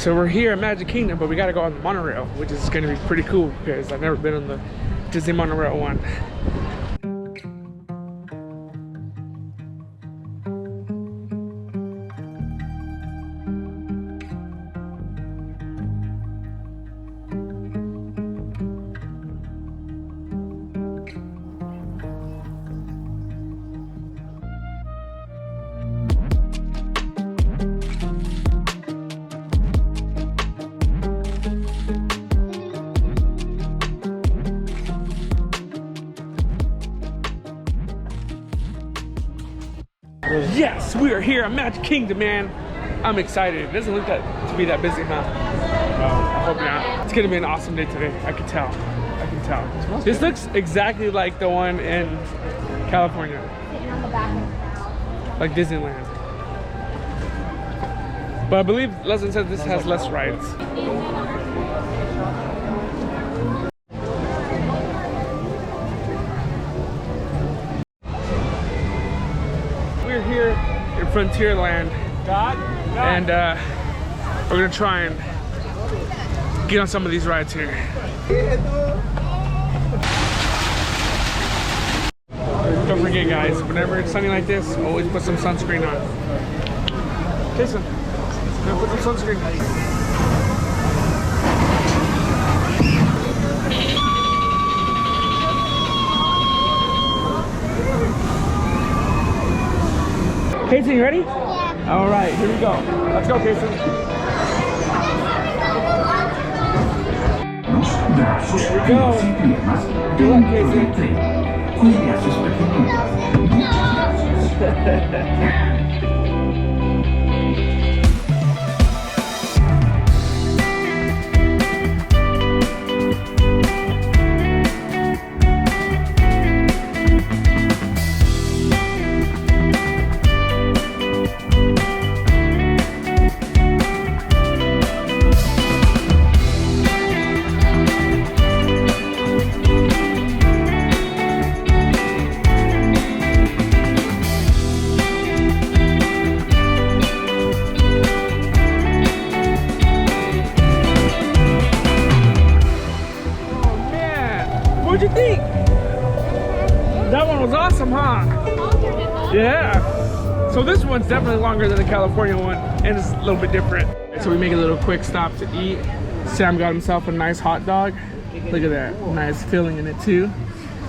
So we're here at Magic Kingdom, but we gotta go on the monorail, which is gonna be pretty cool because I've never been on the Disney monorail one. Yes, we are here at Magic Kingdom, man. I'm excited. It doesn't look to be that busy, huh? I hope not. It's gonna be an awesome day today. I can tell. I can tell. This looks exactly like the one in California. Like Disneyland. But I believe Leslie said this has less rides. We're here in Frontierland, and we're gonna try and get on some of these rides here. Don't forget, guys, whenever it's sunny like this, always put some sunscreen on. Jason, put some sunscreen. Casey, you ready? Yeah. All right, here we go. Let's go, Casey. Here we go. Good luck, Casey. What'd you think? That one was awesome, huh? Yeah. So this one's definitely longer than the California one, and it's a little bit different. So we make a little quick stop to eat. Sam got himself a nice hot dog. Look at that, nice filling in it too.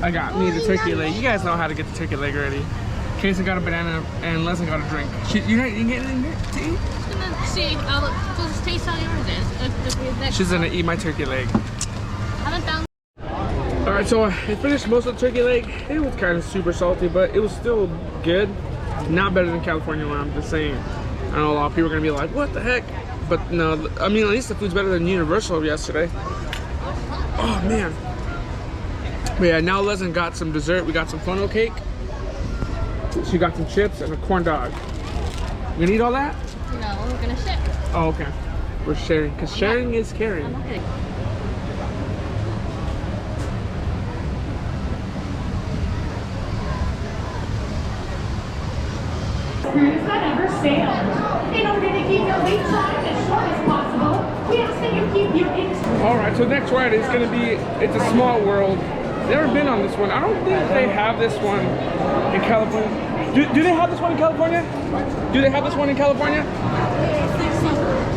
I got me the turkey leg. You guys know how to get the turkey leg already. Casey got a banana, and Leslie got a drink. You didn't get anything to eat? I'm gonna see. Just taste how yours is. She's gonna eat my turkey leg. I haven't found. All right, so I finished most of the turkey leg. It was kind of super salty, but it was still good. Not better than California one, I'm just saying. I know a lot of people are gonna be like, what the heck? But no, I mean, at least the food's better than Universal yesterday. Oh man. But yeah, now Leslie got some dessert. We got some funnel cake. She got some chips and a corn dog. You gonna eat all that? No, we're gonna share. Oh, okay. We're sharing, because sharing is caring. Okay. Cruise that ever sailed. In order to keep your wait time as short as possible, we ask that you keep your All right, so next ride is gonna be It's a Small World. Never been on this one. I don't think they have this one in California. Do they have this one in California? Do they have this one in California?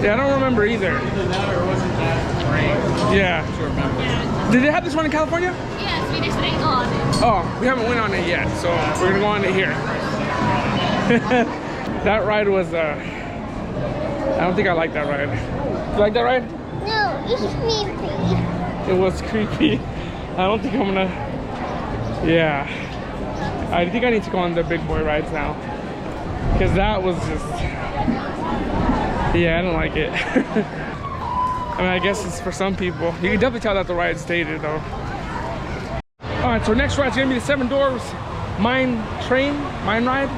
Yeah, I don't remember either. Either that or wasn't that great? Yeah. I don't remember. Yeah. Did they have this one in California? Yes, we just ain't on it. Oh, we haven't went on it yet, so we're gonna go on it here. That ride was, I don't think I like that ride. You like that ride? No, it's creepy. It was creepy. I don't think I'm gonna, yeah. I think I need to go on the big boy rides now. Because that was just, yeah, I don't like it. I mean, I guess it's for some people. You can definitely tell that the ride's dated though. All right, so next ride's gonna be the Seven Dwarfs Mine Ride.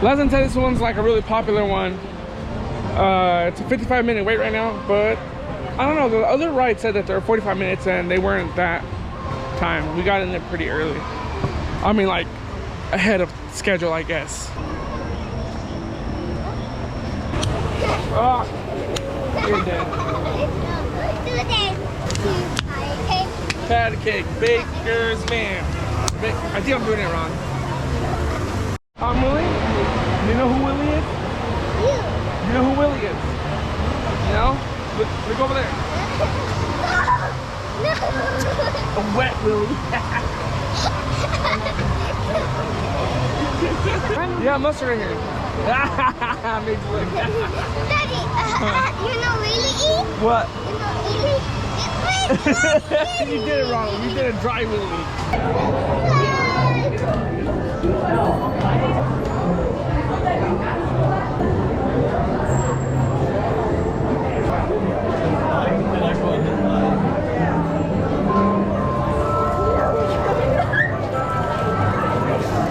Leslie said this one's like a really popular one. It's a 55-minute wait right now, but I don't know. The other ride said that there were 45 minutes and they weren't that time. We got in there pretty early. I mean, like ahead of schedule, I guess. You're dead. Do this. Okay. Patty cake, baker's man. I think I'm doing it wrong. I'm Willie. You know who Willie is? You know who Willie is? You know? Look over there. No. A wet Willie. Yeah, mustard in here. Made you look. Daddy, you know really eat? What? You know really? You did it wrong. You did a dry Willie.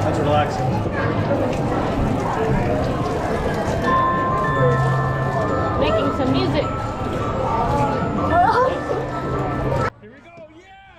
That's relaxing. Making some music. Here we go, yeah!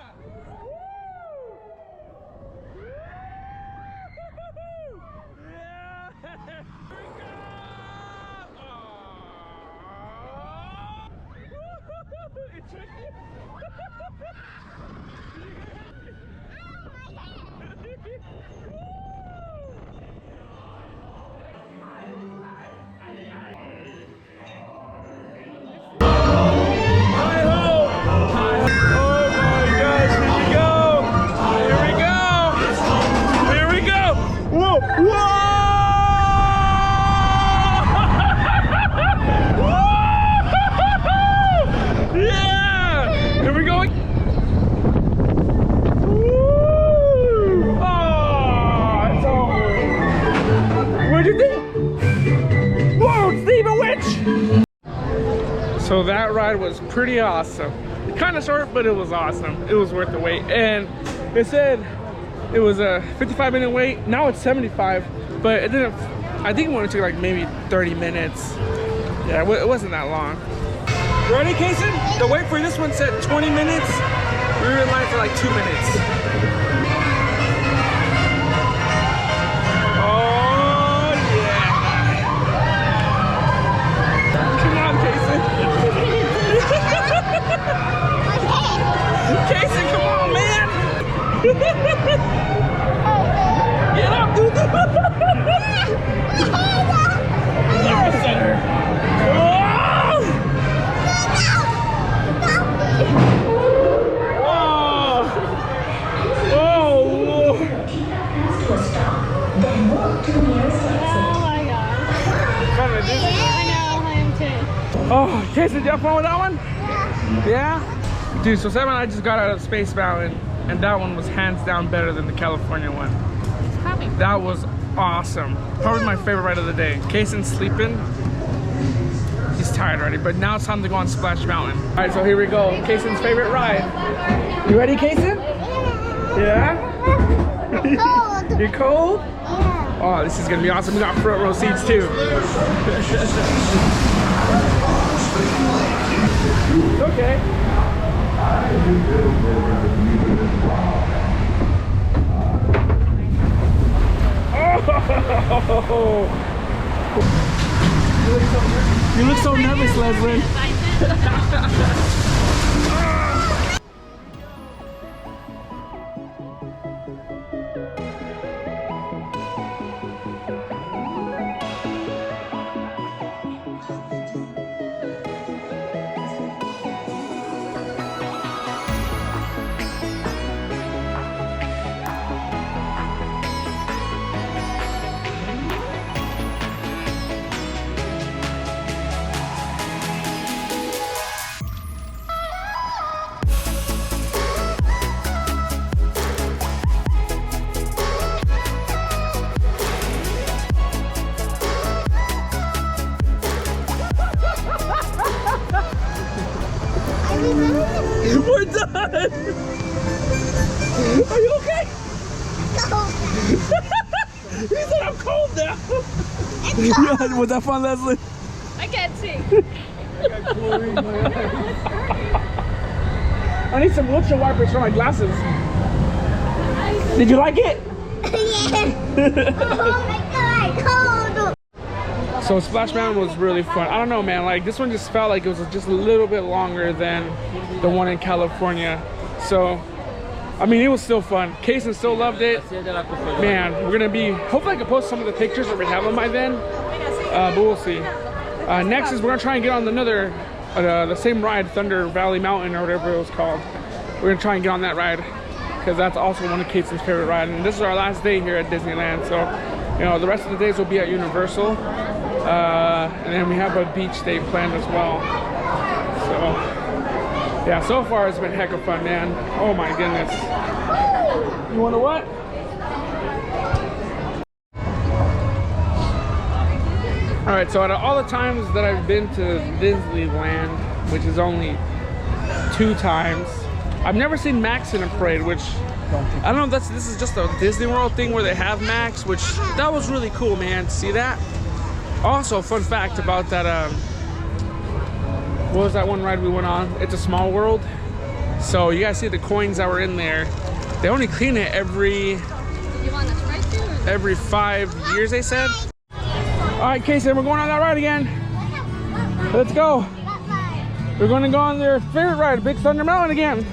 So that ride was pretty awesome. Kind of short, but it was awesome. It was worth the wait. And it said it was a 55-minute wait. Now it's 75, but it didn't. I think it only took like maybe 30 minutes. Yeah, it wasn't that long. You ready, Kason? The wait for this one said 20 minutes. We were in line for like 2 minutes. Oh yeah! Come on, Kason. Kason, come on, man! Get up, dude! Oh, Kason, did you have fun with that one? Yeah? Dude, so Sam and I just got out of Space Mountain, and that one was hands down better than the California one. That was awesome. Probably my favorite ride of the day. Kason's sleeping. He's tired already, but now it's time to go on Splash Mountain. All right, so here we go. Kason's favorite ride. You ready, Kason? Yeah? You're cold? Oh, this is gonna be awesome. We got front row seats too. It's okay. Oh! You look so nervous, Leslie. We're done! Are you okay? He said I'm cold now! Yeah, was that fun, Leslie? I can't see. I need some windshield wipers for my glasses. Did you like it? Yeah. Oh my god, cold. So Splash Mountain was really fun. I don't know, man, like this one just felt like it was just a little bit longer than the one in California. So, I mean, it was still fun. Kason still loved it. Man, we're gonna be, hopefully I can post some of the pictures that we have them by then, but we'll see. Next is we're gonna try and get on another, the same ride, Thunder Valley Mountain or whatever it was called. We're gonna try and get on that ride because that's also one of Kason's favorite rides. And this is our last day here at Disneyland. So, you know, the rest of the days will be at Universal. And then we have a beach day planned as well. So, yeah, so far it's been heck of fun, man. Oh my goodness. You wanna what? All right, so out of all the times that I've been to Disneyland, which is only 2 times, I've never seen Max in a parade, which I don't know if this is just a Disney World thing where they have Max, which that was really cool, man, to see that. Also, fun fact about that, what was that one ride we went on? It's a Small World. So you guys see the coins that were in there. They only clean it every 5 years, they said. All right, Kason, we're going on that ride again. Let's go. We're going to go on their favorite ride, Big Thunder Mountain again.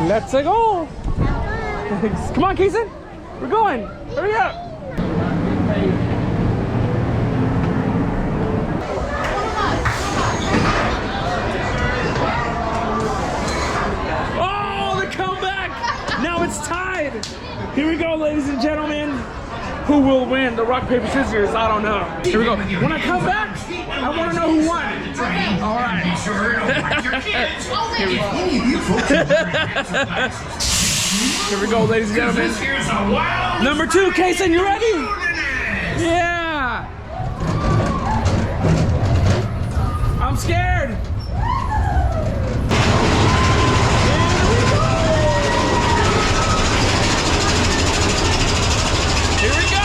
Let's go. Come on, Kason. We're going. Hurry up. Oh, the comeback. Now it's tied. Here we go, ladies and gentlemen. Who will win the rock, paper, scissors? I don't know. Here we go. When I come back, I want to know who won. All right. Here we go, ladies and gentlemen. Number 2, Kason, you ready? Yeah. I'm scared. Here we go.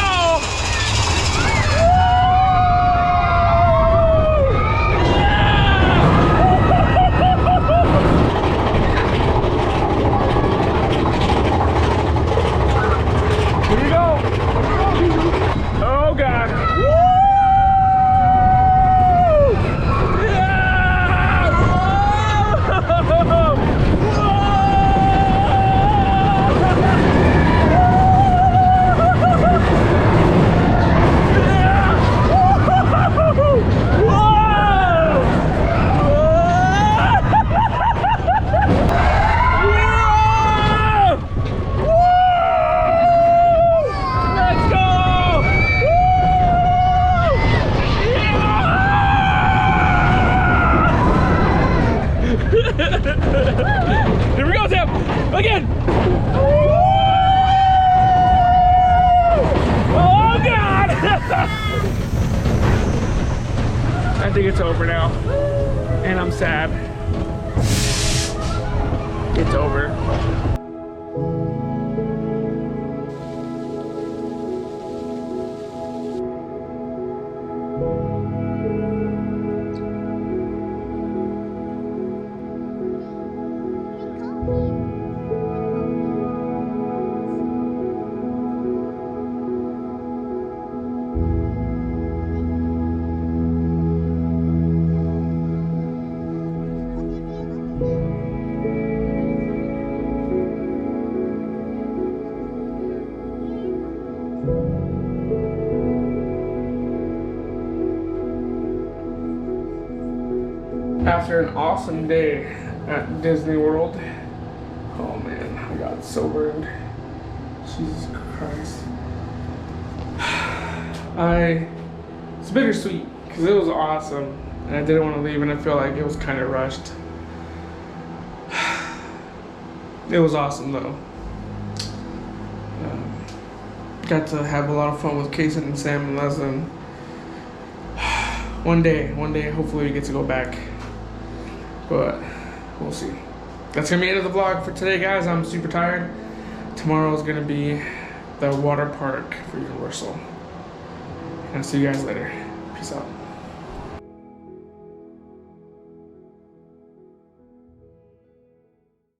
Here we go, Tim. Again. Oh, God. I think it's over now. And I'm sad. It's over. After an awesome day at Disney World, oh man, I got so burned. Jesus Christ. It's bittersweet because it was awesome and I didn't want to leave and I feel like it was kind of rushed. It was awesome though. Got to have a lot of fun with Kason and Sam and Leslie. One day, hopefully we get to go back. But we'll see. That's gonna be the end of the vlog for today, guys. I'm super tired. Tomorrow is gonna be the water park for Universal. And I'll see you guys later. Peace out.